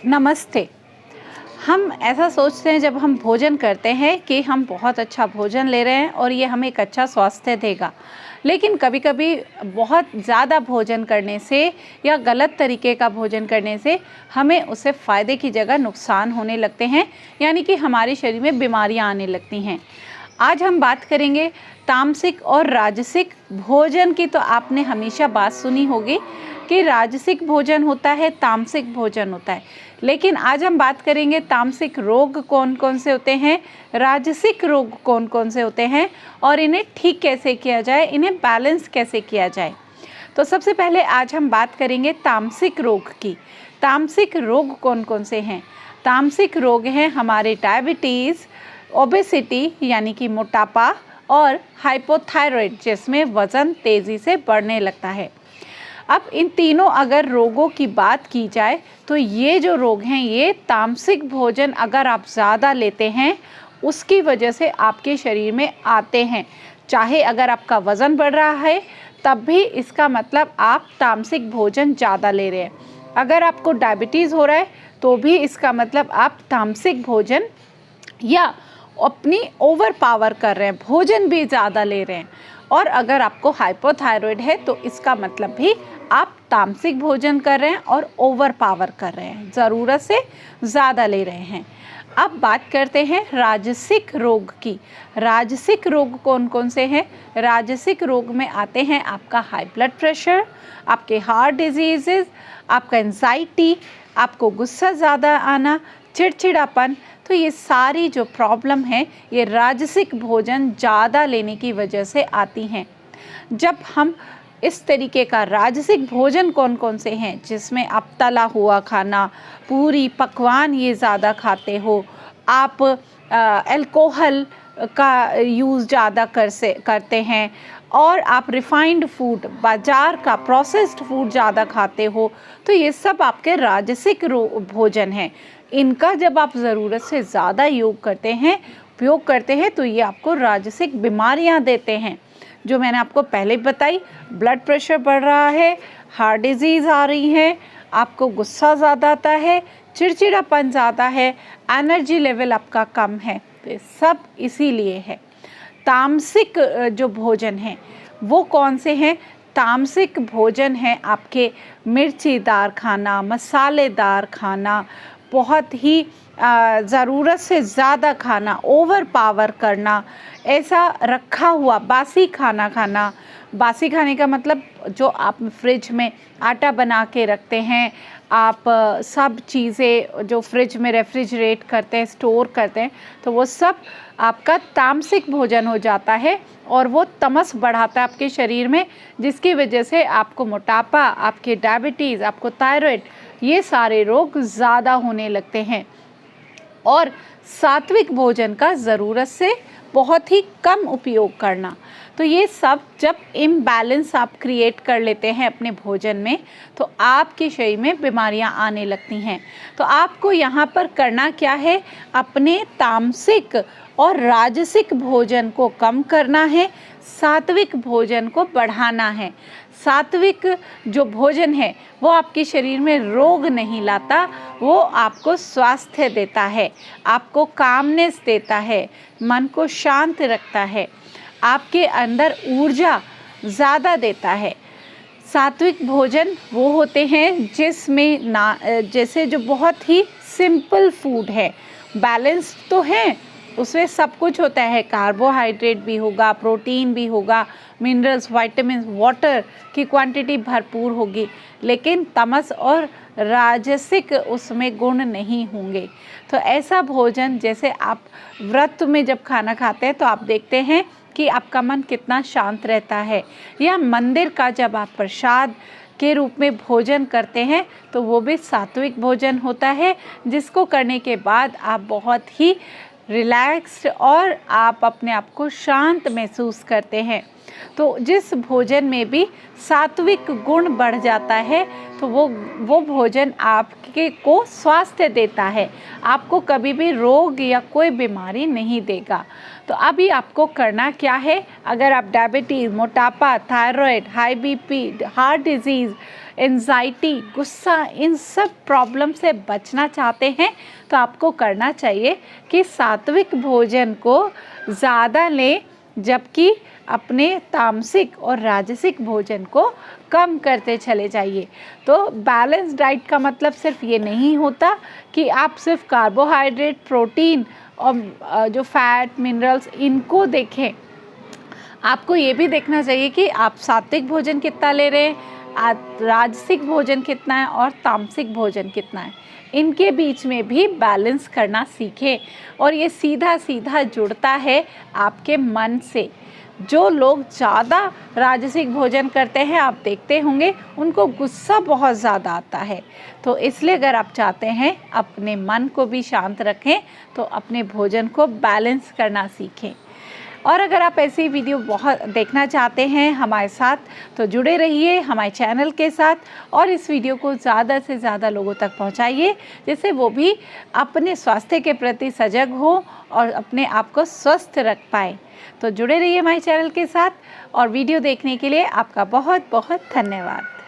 नमस्ते। हम ऐसा सोचते हैं जब हम भोजन करते हैं कि हम बहुत अच्छा भोजन ले रहे हैं और ये हमें एक अच्छा स्वास्थ्य देगा। लेकिन कभी-कभी बहुत ज़्यादा भोजन करने से या गलत तरीके का भोजन करने से हमें उससे फ़ायदे की जगह नुकसान होने लगते हैं, यानी कि हमारे शरीर में बीमारियां आने लगती हैं। आज हम बात करेंगे तामसिक और राजसिक भोजन की। तो आपने हमेशा बात सुनी होगी कि राजसिक भोजन होता है, तामसिक भोजन होता है। लेकिन आज हम बात करेंगे तामसिक रोग कौन कौन से होते हैं, राजसिक रोग कौन कौन से होते हैं और इन्हें ठीक कैसे किया जाए, इन्हें बैलेंस कैसे किया जाए। तो सबसे पहले आज हम बात करेंगे तामसिक रोग की। तामसिक रोग कौन कौन से हैं? तामसिक रोग हैं हमारे डायबिटीज़, ओबेसिटी यानी कि मोटापा और हाइपोथायराइड जिसमें वज़न तेज़ी से बढ़ने लगता है। अब इन तीनों अगर रोगों की बात की जाए तो ये जो रोग हैं ये तामसिक भोजन अगर आप ज़्यादा लेते हैं उसकी वजह से आपके शरीर में आते हैं। चाहे अगर आपका वज़न बढ़ रहा है तब भी इसका मतलब आप तामसिक भोजन ज़्यादा ले रहे हैं। अगर आपको डायबिटीज़ हो रहा है तो भी इसका मतलब आप तामसिक भोजन या अपनी ओवर पावर कर रहे हैं, भोजन भी ज़्यादा ले रहे हैं। और अगर आपको हाइपोथायराइड है तो इसका मतलब भी आप तामसिक भोजन कर रहे हैं और ओवर पावर कर रहे हैं, ज़रूरत से ज़्यादा ले रहे हैं। अब बात करते हैं राजसिक रोग की। राजसिक रोग कौन कौन से हैं? राजसिक रोग में आते हैं आपका हाई ब्लड प्रेशर, आपके हार्ट डिजीज़, आपका एंजाइटी, आपको गुस्सा ज़्यादा आना, चिड़चिड़ापन। तो ये सारी जो प्रॉब्लम है ये राजसिक भोजन ज़्यादा लेने की वजह से आती हैं। जब हम इस तरीके का राजसिक भोजन कौन कौन से हैं जिसमें आप तला हुआ खाना, पूरी पकवान ये ज़्यादा खाते हो, आप अल्कोहल का यूज़ ज़्यादा करते हैं और आप रिफाइंड फूड, बाज़ार का प्रोसेस्ड फूड ज़्यादा खाते हो, तो ये सब आपके राजसिक भोजन हैं। इनका जब आप ज़रूरत से ज़्यादा उपयोग करते हैं तो ये आपको राजसिक बीमारियां देते हैं जो मैंने आपको पहले बताई। ब्लड प्रेशर बढ़ रहा है, हार्ट डिजीज़ आ रही है, आपको गुस्सा ज़्यादा आता है, चिड़चिड़ापन ज़्यादा है, एनर्जी लेवल आपका कम है, तो सब इसीलिए है। तामसिक जो भोजन है वो कौन से हैं? तामसिक भोजन है आपके मिर्चीदार खाना, मसालेदार खाना, बहुत ही ज़रूरत से ज़्यादा खाना, ओवर पावर करना, ऐसा रखा हुआ बासी खाना खाना। बासी खाने का मतलब जो आप फ्रिज में आटा बना के रखते हैं, आप सब चीज़ें जो फ्रिज में रेफ्रिजरेट करते हैं, स्टोर करते हैं, तो वो सब आपका तामसिक भोजन हो जाता है और वो तमस बढ़ाता है आपके शरीर में, जिसकी वजह से आपको मोटापा, आपके डायबिटीज़, आपको थायराइड, ये सारे रोग ज़्यादा होने लगते हैं। और सात्विक भोजन का ज़रूरत से बहुत ही कम उपयोग करना। तो ये सब जब इम्बैलेंस आप क्रिएट कर लेते हैं अपने भोजन में तो आपके शरीर में बीमारियां आने लगती हैं। तो आपको यहाँ पर करना क्या है? अपने तामसिक और राजसिक भोजन को कम करना है, सात्विक भोजन को बढ़ाना है। सात्विक जो भोजन है वो आपके शरीर में रोग नहीं लाता, वो आपको स्वास्थ्य देता है, आपको कामनेस देता है, मन को शांत रखता है, आपके अंदर ऊर्जा ज़्यादा देता है। सात्विक भोजन वो होते हैं जिसमें जैसे जो बहुत ही सिंपल फूड है, बैलेंस्ड तो है, उसमें सब कुछ होता है, कार्बोहाइड्रेट भी होगा, प्रोटीन भी होगा, मिनरल्स, विटामिन, वाटर की क्वांटिटी भरपूर होगी, लेकिन तमस और राजसिक उसमें गुण नहीं होंगे। तो ऐसा भोजन, जैसे आप व्रत में जब खाना खाते हैं तो आप देखते हैं कि आपका मन कितना शांत रहता है, या मंदिर का जब आप प्रसाद के रूप में भोजन करते हैं तो वो भी सात्विक भोजन होता है, जिसको करने के बाद आप बहुत ही रिलैक्स्ड और आप अपने आप को शांत महसूस करते हैं। तो जिस भोजन में भी सात्विक गुण बढ़ जाता है तो वो भोजन आपके को स्वास्थ्य देता है, आपको कभी भी रोग या कोई बीमारी नहीं देगा। तो अभी आपको करना क्या है? अगर आप डायबिटीज़, मोटापा, thyroid, high BP, heart disease, anxiety, गुस्सा, इन सब प्रॉब्लम से बचना चाहते हैं तो आपको करना चाहिए कि सात्विक भोजन को ज़्यादा लें, जबकि अपने तामसिक और राजसिक भोजन को कम करते चले जाइए। तो बैलेंस डाइट का मतलब सिर्फ ये नहीं होता कि आप सिर्फ कार्बोहाइड्रेट, प्रोटीन और जो फैट, मिनरल्स इनको देखें। आपको ये भी देखना चाहिए कि आप सात्विक भोजन कितना ले रहे हैं, राजसिक भोजन कितना है और तामसिक भोजन कितना है। इनके बीच में भी बैलेंस करना सीखें। और ये सीधा सीधा जुड़ता है आपके मन से। जो लोग ज़्यादा राजसिक भोजन करते हैं, आप देखते होंगे उनको गुस्सा बहुत ज़्यादा आता है। तो इसलिए अगर आप चाहते हैं अपने मन को भी शांत रखें तो अपने भोजन को बैलेंस करना सीखें। और अगर आप ऐसी वीडियो बहुत देखना चाहते हैं हमारे साथ तो जुड़े रहिए हमारे चैनल के साथ और इस वीडियो को ज़्यादा से ज़्यादा लोगों तक पहुंचाइए, जिससे वो भी अपने स्वास्थ्य के प्रति सजग हो और अपने आप को स्वस्थ रख पाए। तो जुड़े रहिए हमारे चैनल के साथ और वीडियो देखने के लिए आपका बहुत बहुत धन्यवाद।